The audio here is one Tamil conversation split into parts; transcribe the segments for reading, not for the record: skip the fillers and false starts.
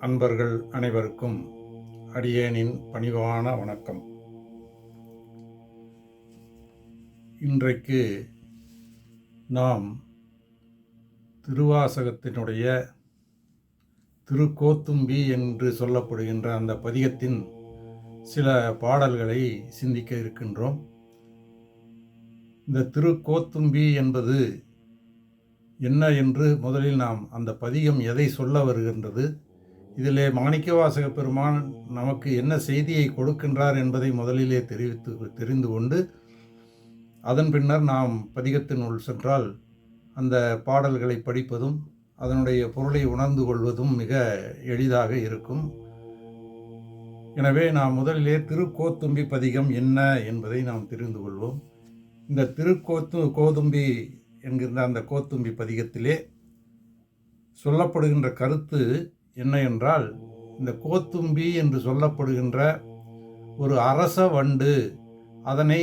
அன்பர்கள் அனைவருக்கும் அடியேனின் பணிவான வணக்கம். இன்றைக்கு நாம் திருவாசகத்தினுடைய திருக்கோத்தும்பி என்று சொல்லப்படுகின்ற அந்த பதிகத்தின் சில பாடல்களை சிந்திக்க இருக்கின்றோம். இந்த திருக்கோத்தும்பி என்பது என்ன என்று முதலில் நாம் அந்த பதிகம் எதை சொல்ல வருகின்றது, இதிலே மாணிக்கவாசக பெருமான் நமக்கு என்ன செய்தியை கொடுக்கின்றார் என்பதை முதலிலே தெரிந்து கொண்டு அதன் பின்னர் நாம் பதிகத்தினுள் சென்றால் அந்த பாடல்களை படிப்பதும் அதனுடைய பொருளை உணர்ந்து கொள்வதும் மிக எளிதாக இருக்கும். எனவே நாம் முதலிலே திருக்கோத்தும்பி பதிகம் என்ன என்பதை நாம் தெரிந்து கொள்வோம். இந்த கோதும்பி என்கின்ற அந்த கோத்தும்பி பதிகத்திலே சொல்லப்படுகின்ற கருத்து என்ன என்றால், இந்த கோத்தும்பி என்று சொல்லப்படுகின்ற ஒரு அரச வண்டு அதனை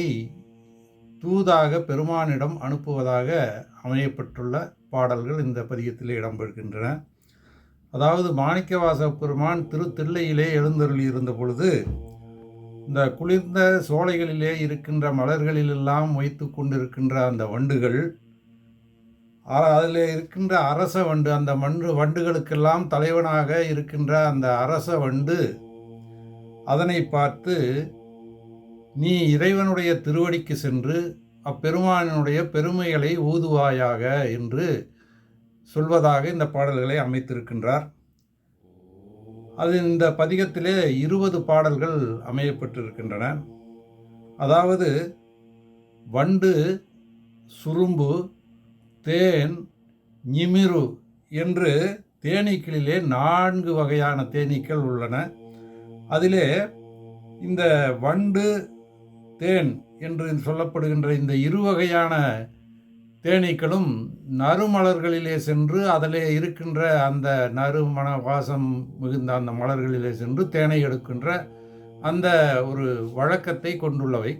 தூதாக பெருமானிடம் அனுப்புவதாக அமையப்பட்டுள்ள பாடல்கள் இந்த பதிகத்திலே இடம்பெறுகின்றன. அதாவது மாணிக்கவாசக பெருமான் திருத்தில்லையிலே எழுந்தருளி இருந்த பொழுது இந்த குளிர்ந்த சோலைகளிலே இருக்கின்ற மலர்களிலெல்லாம் வைத்து கொண்டிருக்கின்ற அந்த வண்டுகள், அதில் இருக்கின்ற அரச வண்டு, அந்த வண்டுகளுக்கெல்லாம் தலைவனாக இருக்கின்ற அந்த அரச வண்டு அதனை பார்த்து, நீ இறைவனுடைய திருவடிக்கு சென்று அப்பெருமானினுடைய பெருமைகளை ஊதுவாயாக என்று சொல்வதாக இந்த பாடல்களை அமைத்திருக்கின்றார். அது இந்த பதிகத்திலே 20 பாடல்கள் அமையப்பட்டிருக்கின்றன. அதாவது வண்டு, சுரும்பு, தேன், நிமிரு என்று தேனீக்களிலே 4 வகையான தேனீக்கள் உள்ளன. அதிலே இந்த வண்டு, தேன் என்று சொல்லப்படுகின்ற இந்த 2 வகையான தேனீக்களும் நறுமலர்களிலே சென்று அதிலே இருக்கின்ற அந்த நறுமண வாசம் மிகுந்த அந்த மலர்களிலே சென்று தேனை எடுக்கின்ற அந்த ஒரு வழக்கத்தை கொண்டுள்ளவை.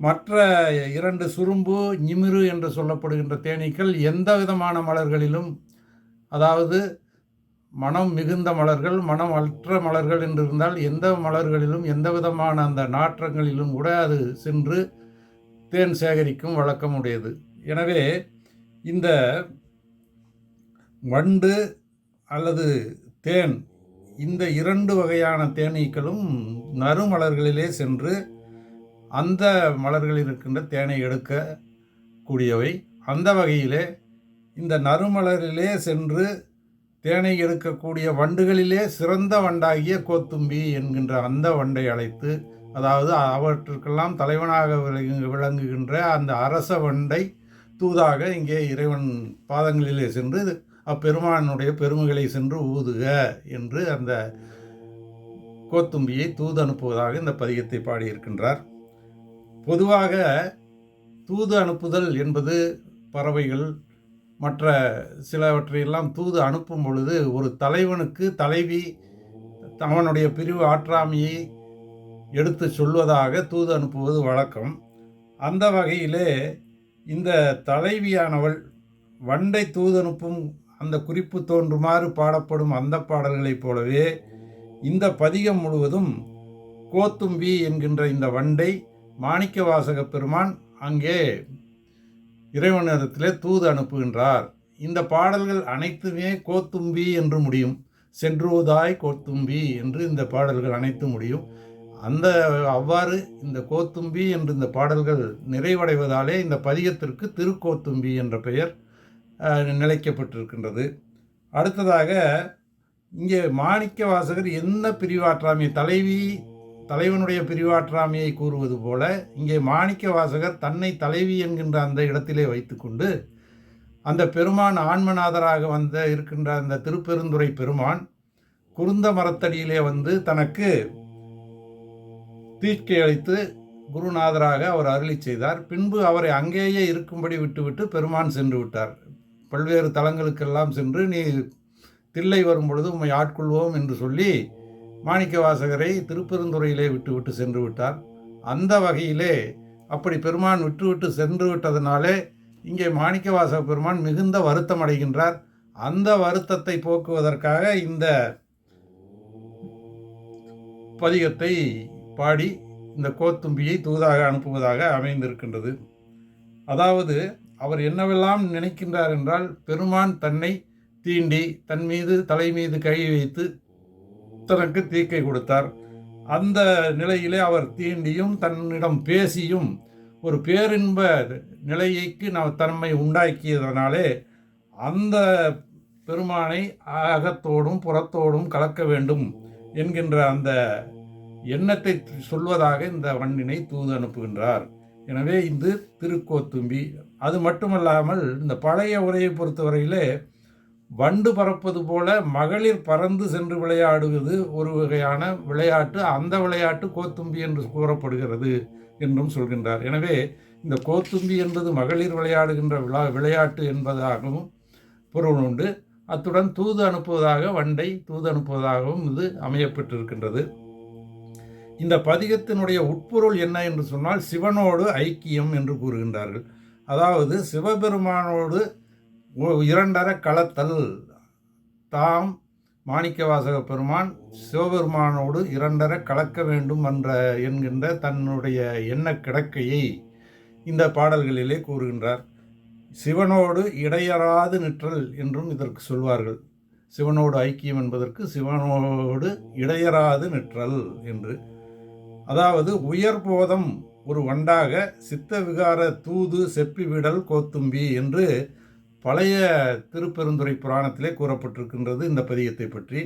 மற்ற 2 சுரும்பு, நிமிரு என்று சொல்லப்படுகின்ற தேனீக்கள் எந்த விதமான மலர்களிலும், அதாவது மனம் மிகுந்த மலர்கள், மனம் அற்ற மலர்கள் என்று இருந்தால் எந்த மலர்களிலும் எந்த விதமான அந்த நாற்றங்களிலும் கூட அது சென்று தேன் சேகரிக்கும் வழக்கம் உடையது. எனவே இந்த வண்டு அல்லது தேன், இந்த 2 வகையான தேனீக்களும் நறுமலர்களிலே சென்று அந்த மலர்களில் இருக்கின்ற தேனை எடுக்கக்கூடியவை. அந்த வகையிலே இந்த நறுமலரிலே சென்று தேனை எடுக்கக்கூடிய வண்டுகளிலே சிறந்த வண்டாகிய கோத்தும்பி என்கின்ற அந்த வண்டை அழைத்து, அதாவது அவற்றுக்கெல்லாம் தலைவனாக விளங்குகின்ற அந்த அரச வண்டை தூதாக இங்கே இறைவன் பாதங்களிலே சென்று அப்பெருமானுடைய பெருமைகளை சென்று ஊதுக என்று அந்த கோத்தும்பியை தூது அனுப்புவதாக இந்த பதிகத்தை பாடியிருக்கின்றார். பொதுவாக தூது அனுப்புதல் என்பது பறவைகள் மற்ற சிலவற்றையெல்லாம் தூது அனுப்பும் பொழுது ஒரு தலைவனுக்கு தலைவி அவனுடைய பிரிவு ஆற்றாமையை எடுத்து சொல்வதாக தூது அனுப்புவது வழக்கம். அந்த வகையிலே இந்த தலைவியானவள் வண்டை தூது அனுப்பும் அந்த குறிப்பு தோன்றுமாறு பாடப்படும் அந்த பாடல்களைப் போலவே இந்த பதிகம் முழுவதும் கோத்தும்பி என்கின்ற இந்த வண்டை மாணிக்கவாசக பெருமான் அங்கே இறைவனிடத்திலே தூது அனுப்புகின்றார். இந்த பாடல்கள் அனைத்துமே கோத்தும்பி என்று முடியும். சென்றுவதாய் கோத்தும்பி என்று இந்த பாடல்கள் அனைத்து முடியும். அவ்வாறு இந்த கோத்தும்பி என்று இந்த பாடல்கள் நிறைவடைவதாலே இந்த பதிகத்திற்கு திருக்கோத்தும்பி என்ற பெயர் நிலைக்கப்பட்டிருக்கின்றது. அடுத்ததாக இங்கே மாணிக்கவாசகர் என்ன பிரிவாற்றாமை, தலைவனுடைய பிரிவாற்றாமையை கூறுவது போல இங்கே மாணிக்கவாசகர் தன்னை தலைவி என்கின்ற அந்த இடத்திலே வைத்துக்கொண்டு அந்த பெருமான் ஆன்மநாதராக இருக்கின்ற அந்த திருப்பெருந்துறை பெருமான் குருந்த மரத்தடியிலே தனக்கு தீட்கை அளித்து குருநாதராக அவர் அருளி செய்தார். பின்பு அவரை அங்கேயே இருக்கும்படி விட்டுவிட்டு பெருமான் சென்று விட்டார். பல்வேறு தலங்களுக்கெல்லாம் சென்று, நீ தில்லை வரும் பொழுது உம்மை ஆட்கொள்வோம் என்று சொல்லி மாணிக்கவாசகரை திருப்பெருந்துறையிலே விட்டுவிட்டு சென்று விட்டார். அந்த வகையிலே அப்படி பெருமான் விட்டுவிட்டு சென்று விட்டதனாலே இங்கே மாணிக்கவாசக பெருமான் மிகுந்த வருத்தம் அடைகின்றார். அந்த வருத்தத்தை போக்குவதற்காக இந்த பதிகத்தை பாடி இந்த கோத்தும்பியை தூதாக அனுப்புவதாக அமைந்திருக்கின்றது. அதாவது அவர் என்னவெல்லாம் நினைக்கின்றார் என்றால், பெருமான் தன்னை தீண்டி தன் மீது தலை மீது கை வைத்து தனக்கு தீக்கை கொடுத்தார். அந்த நிலையிலே அவர் தீண்டியும் தன்னிடம் பேசியும் ஒரு பேரின்ப நிலைக்கு தன்மை உண்டாக்கியதனாலே அந்த பெருமானை அகத்தோடும் புறத்தோடும் கலக்க வேண்டும் என்கின்ற அந்த எண்ணத்தை சொல்வதாக இந்த வண்டினை தூது அனுப்புகின்றார். எனவே இது திருக்கோத்தும்பி. அது மட்டுமல்லாமல் இந்த பழைய உரையை பொறுத்தவரையிலே வண்டு பறப்பது போல மகளிர் பறந்து சென்று விளையாடுவது ஒரு வகையான விளையாட்டு. அந்த விளையாட்டு கோத்தும்பி என்று கூறப்படுகிறது என்றும் சொல்கின்றார். எனவே இந்த கோத்தும்பி என்பது மகளிர் விளையாடுகின்ற விளையாட்டு என்பதாகவும் பொருள் உண்டு. அத்துடன் தூது அனுப்புவதாக வண்டை தூது அனுப்புவதாகவும் இது அமையப்பட்டிருக்கின்றது. இந்த பதிகத்தினுடைய உட்பொருள் என்ன என்று சொன்னால், சிவனோடு ஐக்கியம் என்று கூறுகின்றார்கள். அதாவது சிவபெருமானோடு இரண்டர கலத்தல். தாம் மாணிக்கவாசக பெருமான் சிவபெருமானோடு இரண்டர கலக்க வேண்டும் என்கின்ற தன்னுடைய எண்ண கிடக்கையை இந்த பாடல்களிலே கூறுகின்றார். சிவனோடு இடையறாது நிற்றல் என்றும் இதற்கு சொல்வார்கள். சிவனோடு ஐக்கியம் என்பதற்கு சிவனோடு இடையறாது நிற்றல் என்று. அதாவது உயர்போதம் ஒரு வண்டாக சித்த விகார தூது செப்பிவிடல் கோத்தும்பி என்று பழைய திருப்பெருந்துறை புராணத்திலே கூறப்பட்டிருக்கின்றது இந்த பதிகத்தை பற்றி.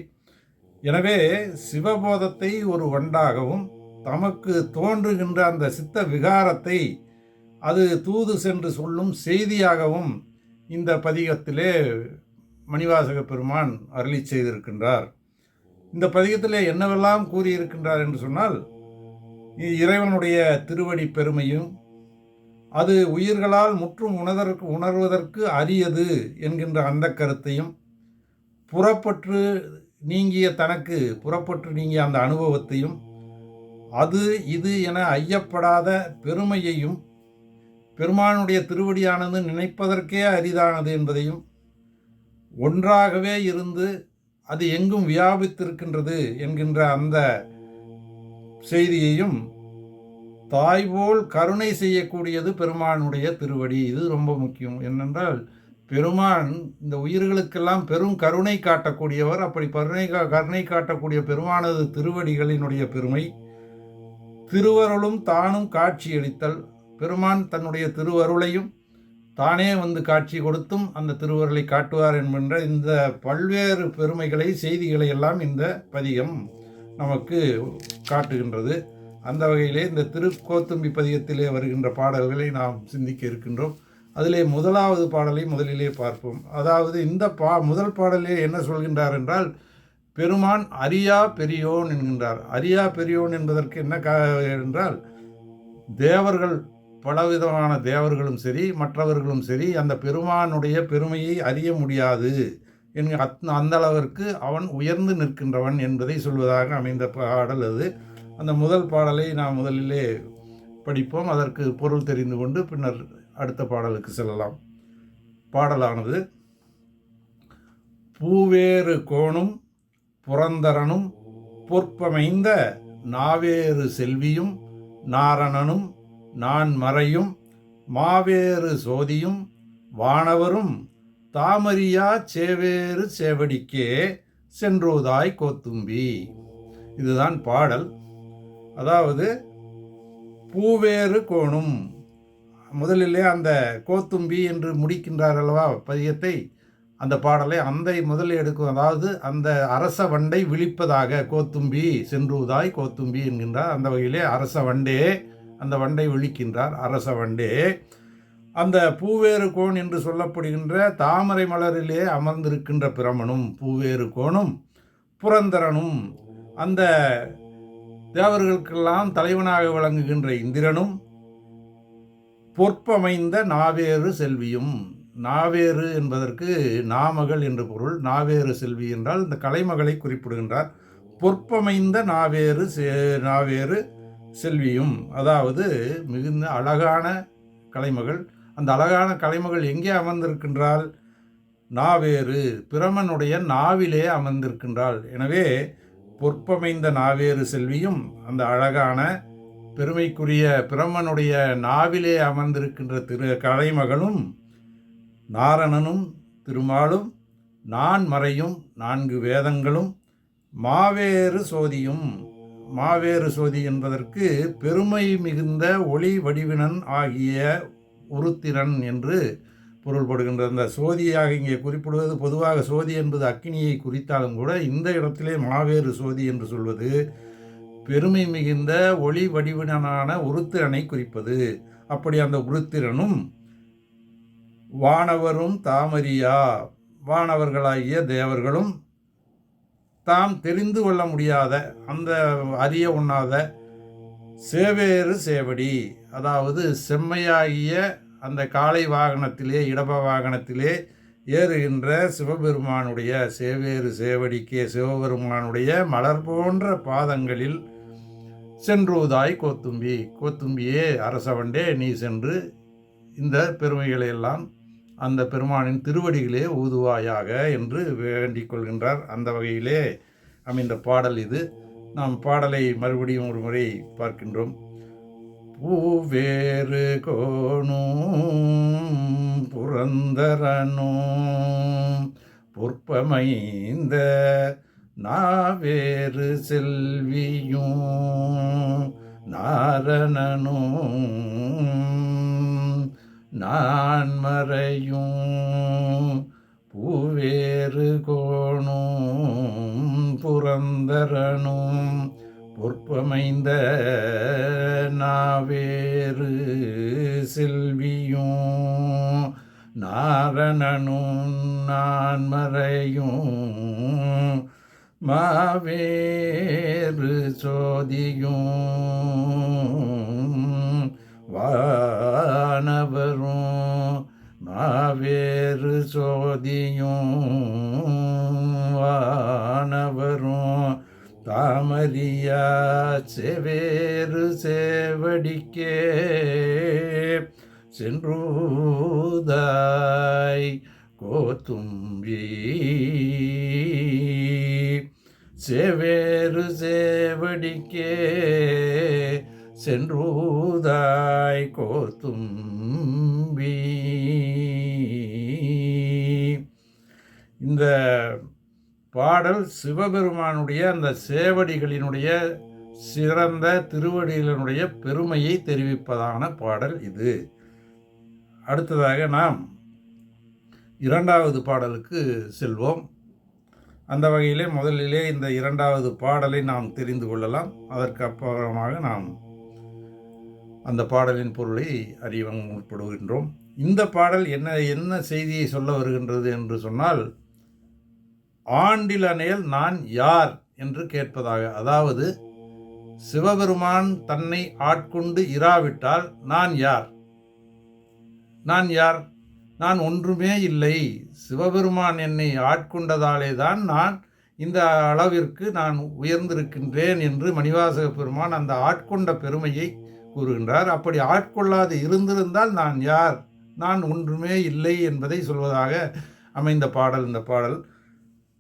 எனவே சிவபோதத்தை ஒரு வண்டாகவும் தமக்கு தோன்றுகின்ற அந்த சித்த விகாரத்தை அது தூது சென்று சொல்லும் செய்தியாகவும் இந்த பதிகத்திலே மணிவாசக பெருமான் அருளி செய்திருக்கின்றார். இந்த பதிகத்திலே என்னவெல்லாம் கூறியிருக்கின்றார் என்று சொன்னால், இறைவனுடைய திருவடி பெருமையும் அது உயிர்களால் முற்றும் உணர்வதற்கு அரியது என்கின்ற அந்த கருத்தையும், புறப்பற்று நீங்கிய அந்த அனுபவத்தையும், அது இது என ஐயப்படாத பெருமையையும், பெருமானுடைய திருவடியானது நினைப்பதற்கே அரிதானது என்பதையும், ஒன்றாகவே இருந்து அது எங்கும் வியாபித்திருக்கின்றது என்கின்ற அந்த செய்தியையும், தாய்போல் கருணை செய்யக்கூடியது பெருமானுடைய திருவடி. இது ரொம்ப முக்கியம். என்னென்றால், பெருமான் இந்த உயிர்களுக்கெல்லாம் பெரும் கருணை காட்டக்கூடியவர். அப்படி கருணை காட்டக்கூடிய பெருமானது திருவடிகளினுடைய பெருமை, திருவருளும் தானும் காட்சியளித்தல். பெருமான் தன்னுடைய திருவருளையும் தானே வந்து காட்சி கொடுத்தும் அந்த திருவருளை காட்டுவார் என்கின்ற இந்த பல்வேறு பெருமைகளை செய்திகளை எல்லாம் இந்த பதிகம் நமக்கு காட்டுகின்றது. அந்த வகையிலே இந்த திருக்கோத்தும்பி பதிகத்திலே வருகின்ற பாடல்களை நாம் சிந்திக்க இருக்கின்றோம். அதிலே முதலாவது பாடலை முதலிலே பார்ப்போம். அதாவது இந்த முதல் பாடலே என்ன சொல்கின்றார் என்றால், பெருமான் அரியா பெரியோன் என்கின்றார். அரியா பெரியோன் என்பதற்கு என்ன என்றால், தேவர்கள் பலவிதமான தேவர்களும் சரி மற்றவர்களும் சரி அந்த பெருமானுடைய பெருமையை அறிய முடியாது அந்த அளவிற்கு அவன் உயர்ந்து நிற்கின்றவன் என்பதை சொல்வதாக அமைந்த பாடல் அது. அந்த முதல் பாடலை நாம் முதலிலே படிப்போம். அதற்கு பொருள் தெரிந்து கொண்டு பின்னர் அடுத்த பாடலுக்கு செல்லலாம். பாடலானது: பூவேறு கோணும் புரந்தரனும் பொற்பமைந்த நாவேறு செல்வியும் நாரணனும் நான் மறையும் மாவேறு சோதியும் வானவரும் தாமரியா சேவேறு சேவடிக்கே சென்றோதாய் கோத்தும்பி. இதுதான் பாடல். அதாவது பூவேறு கோணும், முதலிலே அந்த கோத்தும்பி என்று முடிக்கின்றார் அல்லவா பதியத்தை, அந்த பாடலை அந்த முதலில் எடுக்கும். அதாவது அந்த அரச வண்டை விழிப்பதாக கோத்தும்பி சென்றுதாய் கோத்தும்பி என்கின்றார். அந்த வகையிலே அரச வண்டே அந்த வண்டை விழிக்கின்றார். அரச வண்டே அந்த பூவேறு கோன் என்று சொல்லப்படுகின்ற தாமரை மலரிலே அமர்ந்திருக்கின்ற பிரமனும், பூவேறு கோனும் புரந்தரனும், அந்த தேவர்களுக்கெல்லாம் தலைவனாக விளங்குகின்ற இந்திரனும், பொற்பமைந்த நாவேறு செல்வியும். நாவேறு என்பதற்கு நாமகள் என்று பொருள். நாவேறு செல்வி என்றால் இந்த கலைமகளை குறிப்பிடுகின்றார். பொற்பமைந்த நாவேறு செல்வியும், அதாவது மிகுந்த அழகான கலைமகள். அந்த அழகான கலைமகள் எங்கே அமர்ந்திருக்கின்றாள்? நாவேறு பிரமனுடைய நாவிலே அமர்ந்திருக்கின்றாள். எனவே பொற்பமைந்த நாவேறு செல்வியும், அந்த அழகான பெருமைக்குரிய பிரம்மனுடைய நாவிலே அமர்ந்திருக்கின்ற கலைமகளும், நாரணனும் திருமாலும், நான்மறையும் 4 வேதங்களும், மாவேறு சோதியும். மாவேறு சோதி என்பதற்கு பெருமை மிகுந்த ஒளி வடிவினன் ஆகிய உருத்திரன் என்று பொருள்படுகின்ற அந்த சோதியாக இங்கே குறிப்பிடுவது, பொதுவாக சோதி என்பது அக்கினியை குறித்தாலும் கூட இந்த இடத்திலே மாவேறு சோதி என்று சொல்வது பெருமை மிகுந்த ஒளி வடிவினனான உருத்திரனை குறிப்பது. அப்படி அந்த உருத்திரனும் வானவரும் தாமரியா, வானவர்களாகிய தேவர்களும் தாம் தெரிந்து கொள்ள முடியாத, அந்த அறிய உண்ணாத சேவேறு சேவடி, அதாவது செம்மையாகிய அந்த காளை வாகனத்திலே, இடப வாகனத்திலே ஏறுகின்ற சிவபெருமானுடைய சேவேறு சேவடிக்கே, சிவபெருமானுடைய மலர் போன்ற பாதங்களில் சென்றுவதாய் கோத்தும்பி, கோத்தும்பியே அரசவண்டே நீ சென்று இந்த பெருமைகளை எல்லாம் அந்த பெருமானின் திருவடிகளே ஊதுவாயாக என்று வேண்டிக் கொள்கின்றார். அந்த வகையிலே அமைந்த பாடல் இது. நாம் பாடலை மறுபடியும் ஒரு முறை பார்க்கின்றோம். பூவேறு கோணும் புரந்தரனும் பொற்பமைந்த நாவேறு செல்வியும் நாரணனும் நான்மறையும் பூவேறு கோணும் புரந்தரனும் பொற்பமைந்த நாவேறு செல்வியும் நாரணனும் நான்மறையும் மாவேறு சோதியும் வானவரும் மாவேறு சோதியும் வானவரும் தாமரியா செவேறு சேவடிக்கே சென்றூதாய் கோத்தும்பி செவேறு சேவடிக்கே சென்றூதாய் கோத்தும்பி. இந்த பாடல் சிவபெருமானுடைய அந்த சேவடிகளினுடைய சிறந்த திருவடிகளினுடைய பெருமையை தெரிவிப்பதான பாடல் இது. அடுத்ததாக நாம் 2வது பாடலுக்கு செல்வோம். அந்த வகையிலே முதலிலே இந்த 2வது பாடலை நாம் தெரிந்து கொள்ளலாம். அதற்கு அப்புறமாக நாம் அந்த பாடலின் பொருளை அறிய முற்படுகின்றோம். இந்த பாடல் என்ன செய்தியை சொல்ல வருகின்றது என்று சொன்னால், ஆண்டிலனேல் நான் யார் என்று கேட்பதாக. அதாவது சிவபெருமான் தன்னை ஆட்கொண்டு இராவிட்டால் நான் யார்? நான் யார்? நான் ஒன்றுமே இல்லை. சிவபெருமான் என்னை ஆட்கொண்டதாலே தான் நான் இந்த அளவிற்கு நான் உயர்ந்திருக்கின்றேன் என்று மணிவாசக பெருமான் அந்த ஆட்கொண்ட பெருமையை கூறுகின்றார். அப்படி ஆட்கொள்ளாது இருந்திருந்தால் நான் யார்? நான் ஒன்றுமே இல்லை என்பதை சொல்வதாக அமைந்த பாடல் இந்த பாடல்.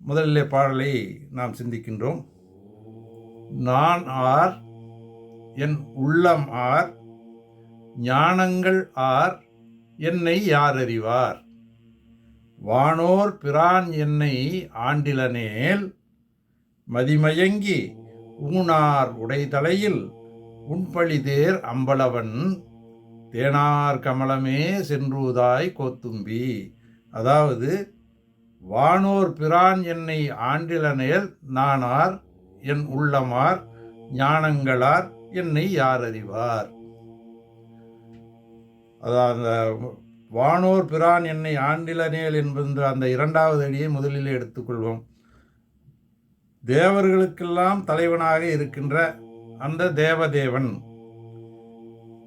முதலிலே பாடலை நாம் சிந்திக்கின்றோம். நான் ஆர், என் உள்ளம் ஆர், ஞானங்கள் ஆர், என்னை யார் அறிவார்? வானோர் பிரான் என்னை ஆண்டிலனேல் மதிமயங்கி ஊனார் உடைதலையில் உண்பழிதேர் அம்பலவன் தேனார் கமலமே சென்றுதாய் கோத்தும்பி. அதாவது வானோர் பிரான் என்னை ஆண்டிலனேல் நானார், என் உள்ளமார், ஞானங்களார், என்னை யார் அறிவார்? அதாவது வானோர் பிரான் என்னை ஆண்டிலனேல் என்கின்ற அந்த 2வது அடியை முதலில் எடுத்துக்கொள்வோம். தேவர்களுக்கெல்லாம் தலைவனாக இருக்கின்ற அந்த தேவதேவன்,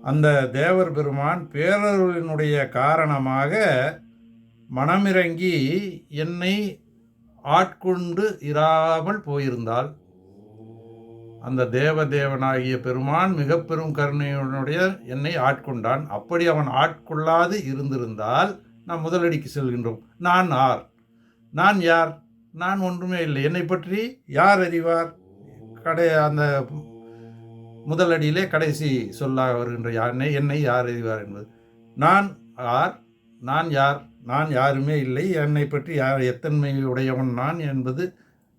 அந்த தேவர் பெருமான் பேரருளினுடைய காரணமாக மனமிறங்கி என்னை ஆட்கொண்டு இராமல் போயிருந்தால், அந்த தேவதேவனாகிய பெருமான் மிக பெரும் கருணையுடைய என்னை ஆட்கொண்டான். அப்படி அவன் ஆட்கொள்ளாது இருந்திருந்தால் நாம் முதலடிக்கு செல்கின்றோம். நான் ஆர்? நான் யார்? நான் ஒன்றுமே இல்லை. என்னை பற்றி யார் அறிவார்? அந்த முதலடியிலே கடைசி சொல்லாக வருகின்ற என்னை யார் அறிவார் என்பது. நான் யார், நான் யார், நான் யாருமே இல்லை, என்னை பற்றி எத்தன்மை உடையவன் நான் என்பது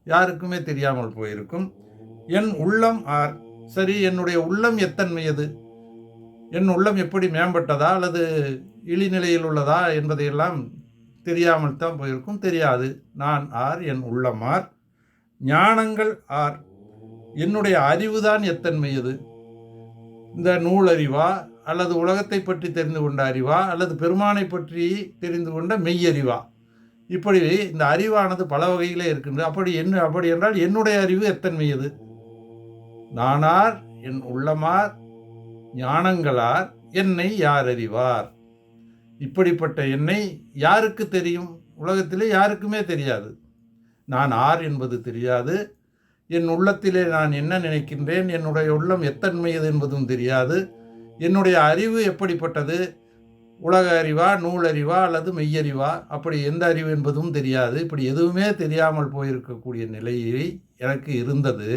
யாருக்குமே தெரியாமல் போயிருக்கும். என் உள்ளம் ஆர், சரி என்னுடைய உள்ளம் எத்தன்மையது, என் உள்ளம் எப்படி மேம்பட்டதா அல்லது இழிநிலையில் உள்ளதா என்பதையெல்லாம் தெரியாமல் தான் போயிருக்கும், தெரியாது. நான் ஆர், என் உள்ளம் ஆர். ஞானங்கள் ஆர், என்னுடைய அறிவுதான் எத்தன்மையது. இந்த நூலறிவா அல்லது உலகத்தை பற்றி தெரிந்து கொண்ட அறிவா அல்லது பெருமானை பற்றி தெரிந்து கொண்ட மெய்யறிவா, இப்படி இந்த அறிவானது பல வகையிலே இருக்கின்றது. அப்படி என்றால் என்னுடைய அறிவு எத்தன்மையது. நானார், என் உள்ளமார், ஞானங்களார், என்னை யார் அறிவார். இப்படிப்பட்ட என்னை யாருக்கு தெரியும்? உலகத்திலே யாருக்குமே தெரியாது. நான் ஆர் என்பது தெரியாது. என் உள்ளத்திலே நான் என்ன நினைக்கின்றேன், என்னுடைய உள்ளம் எத்தன்மையது என்பதும் தெரியாது. என்னுடைய அறிவு எப்படிப்பட்டது, உலக அறிவா, நூலறிவா அல்லது மெய்யறிவா, அப்படி எந்த அறிவு என்பதும் தெரியாது. இப்படி எதுவுமே தெரியாமல் போயிருக்கக்கூடிய நிலையை எனக்கு இருந்தது.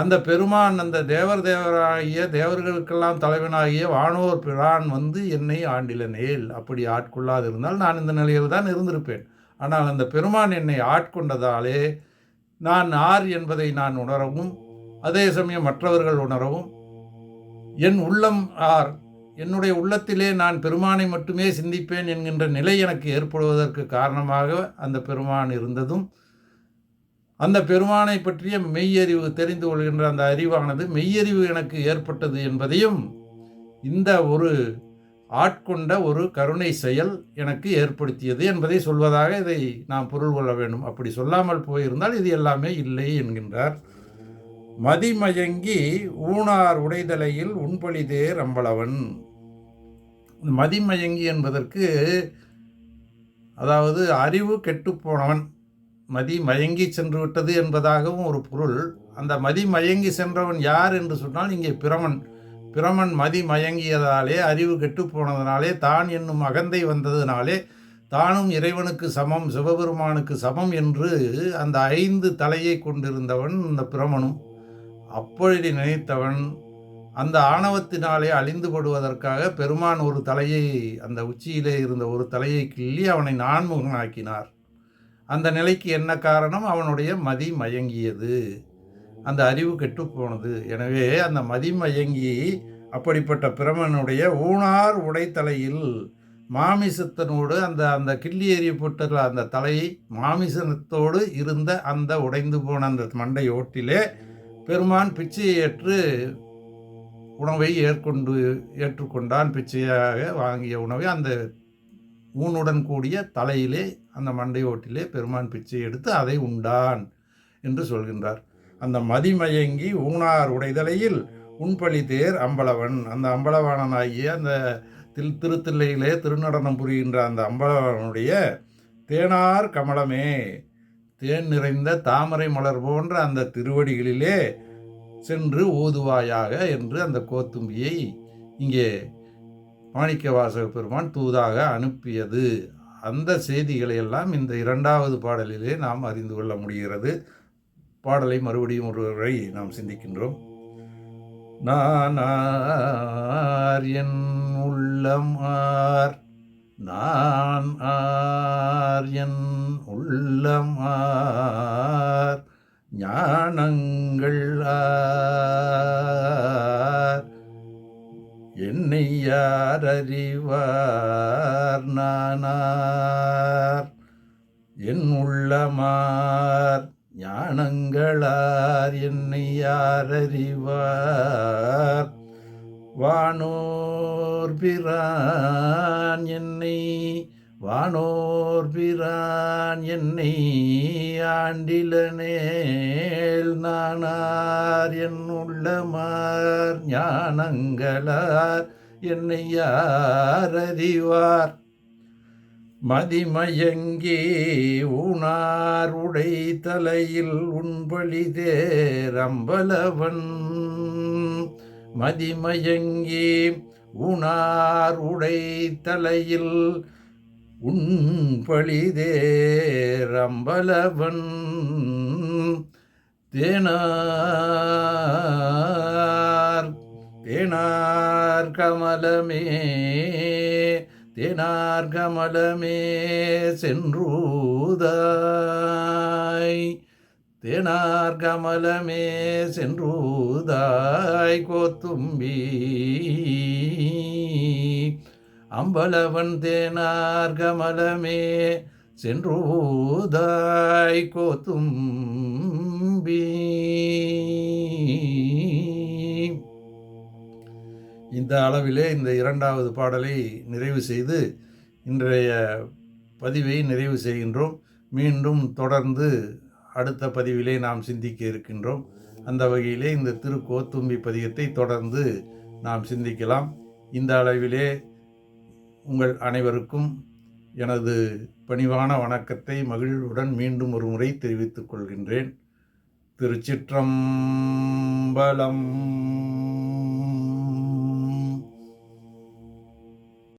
அந்த பெருமான், அந்த தேவராகிய தேவர்களுக்கெல்லாம் தலைவனாகிய வானோர் பிரான் வந்து என்னை ஆண்டிலனேல், அப்படி ஆட்கொள்ளாது இருந்தால் நான் இந்த நிலையில் தான் இருந்திருப்பேன். ஆனால் அந்த பெருமான் என்னை ஆட்கொண்டதாலே நான் ஆர் என்பதை நான் உணரவும், அதே சமயம் மற்றவர்கள் உணரவும், என் உள்ளம் ஆர், என்னுடைய உள்ளத்திலே நான் பெருமானை மட்டுமே சிந்திப்பேன் என்கின்ற நிலை எனக்கு ஏற்படுவதற்கு காரணமாக அந்த பெருமான் இருந்ததும், அந்த பெருமானை பற்றிய மெய்யறிவு தெரிந்து கொள்கின்ற அந்த அறிவானது மெய்யறிவு எனக்கு ஏற்பட்டது என்பதையும் இந்த ஒரு ஆட்கொண்ட ஒரு கருணை செயல் எனக்கு ஏற்படுத்தியது என்பதை சொல்வதாக இதை நாம் பொருள் கொள்ள வேண்டும். அப்படி சொல்லாமல் போயிருந்தால் இது எல்லாமே இல்லை என்கின்றார். மதிமயங்கி ஊனார் உடைதலையில் உண்பழிதேர் அம்பலவன். மதிமயங்கி என்பதற்கு அதாவது அறிவு கெட்டுப்போனவன், மதி மயங்கி சென்று விட்டது என்பதாகவும் ஒரு பொருள். அந்த மதி மயங்கி சென்றவன் யார் என்று சொன்னால் இங்கே பிரமன் மதி மயங்கியதாலே, அறிவு கெட்டுப்போனதனாலே, தான் என்னும் அகந்தை வந்ததினாலே, தானும் இறைவனுக்கு சமம், சிவபெருமானுக்கு சமம் என்று அந்த 5 தலையை கொண்டிருந்தவன் இந்த பிரமனும். அப்பொழுது நினைத்தவன் அந்த ஆணவத்தினாலே அழிந்துபடுவதற்காக பெருமான் ஒரு தலையை, அந்த உச்சியிலே இருந்த ஒரு தலையை கிள்ளி அவனை நான்முகனாக்கினார். அந்த நிலைக்கு என்ன காரணம்? அவனுடைய மதி மயங்கியது, அந்த அறிவு கெட்டுப்போனது. எனவே அந்த மதிமயங்கி அப்படிப்பட்ட பிரமனுடைய ஊனார் உடைத்தலையில் மாமிசத்தினோடு அந்த கிள்ளி எறியப்பட்ட அந்த தலையை மாமிசத்தோடு இருந்த அந்த உடைந்து போன அந்த மண்டை ஓட்டிலே பெருமான் பிச்சையை ஏற்று உணவை ஏற்றுக்கொண்டான். பிச்சையாக வாங்கிய உணவை அந்த ஊனுடன் கூடிய தலையிலே, அந்த மண்டை ஓட்டிலே பெருமான் பிச்சை எடுத்து அதை உண்டான் என்று சொல்கின்றார். அந்த மதிமயங்கி ஊனார் உடைதலையில் உண்பழிதேர் அம்பலவன், அந்த அம்பலவாணனாகிய அந்த திருத்தில்லையிலே திருநடனம் புரிகின்ற அந்த அம்பலவனுடைய தேனார் கமலமே, தேன் நிறைந்த தாமரை மலர் போன்ற அந்த திருவடிகளிலே சென்று ஓதுவாயாக என்று அந்த கோத்தும்பியை இங்கே மாணிக்கவாசக பெருமான் தூதாக அனுப்பியது. அந்த செய்திகளை எல்லாம் இந்த 2வது பாடலிலே நாம் அறிந்து கொள்ள முடிகிறது. பாடலை மறுபடியும் ஒருவரை நாம் சிந்திக்கின்றோம். நானார், என் உள்ளம் ஆர், நான் ஆர், என் உள்ளம் ஆர், ஞானங்கள் ஆர், என்னை யார் அறிவார். நானார், என் உள்ளமார், ஞானங்களார், என்னை யார் அறிவார். வானோர் பிரான் என்னை, வானோர் பிரான் என்னை ஆண்டிலனேல். நானார், என் உள்ளமார், ஞானங்களார், என்னை யார் அறிவார். மதிமயங்கி ஊனார் உடை தலையில் உண்பழிதேர் அம்பலவன். மதிமயங்கி ஊனார் உடை தலையில் உண்பழிதேர் அம்பலவன். தேனார் தேனார் கமலமே தேனார் கமலமே சென்றூதாய் தேனார் கமலமே சென்றூதாய் கோத்தும்பி அம்பலவன் தேனார் கமலமே சென்றூதாய் கோத்தும்பி. இந்த அளவிலே இந்த இரண்டாவது பாடலை நிறைவு செய்து இன்றைய பதிவை நிறைவு செய்கின்றோம். மீண்டும் தொடர்ந்து அடுத்த பதிவிலே நாம் சிந்திக்க இருக்கின்றோம். அந்த வகையிலே இந்த திருக்கோத்தும்பி பதிகத்தை தொடர்ந்து நாம் சிந்திக்கலாம். இந்த அளவிலே உங்கள் அனைவருக்கும் எனது பணிவான வணக்கத்தை மகிழ்வுடன் மீண்டும் ஒரு முறை தெரிவித்துக் கொள்கின்றேன். திருச்சிற்றம்பலம்.